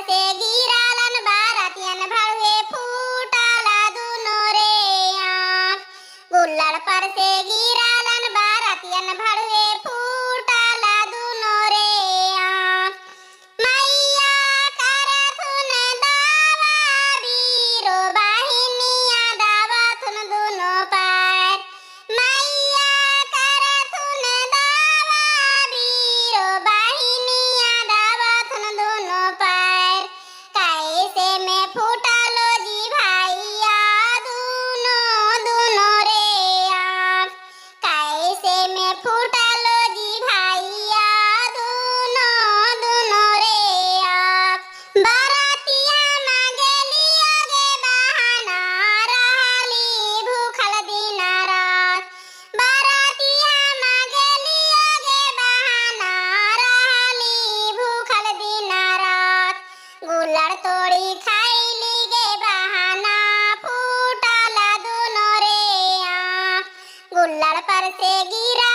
से गिरालन बारातियन भड़ुए फूटाला दुनो रे आँख। गुल्लड़ पर से गिरालन बारातियन भड़ुए फूटाला दुनो रे आँख। मैया करथुन दावा बीरो बाहिनिया दावथुन दुनो पैर। मैया करथुन दावा बीरो बाहिनिया दावथुन दुनो पैर। कैसे में फूटलो जी भैया दुनो दुनो रे आँख। कैसे में फूटलो जी भैया दुनो दुनो रे आँख। बारातिया मांगेली आगे बहाना रहली भूखल दिन रात। बारातिया मांगेली आगे बहाना रहली भूखल दिन रात। गुल्लड़ तोड़ी खाइली गे बहाना फूटाला दुनो रे आँख। गुल्लड़ पर से गिरा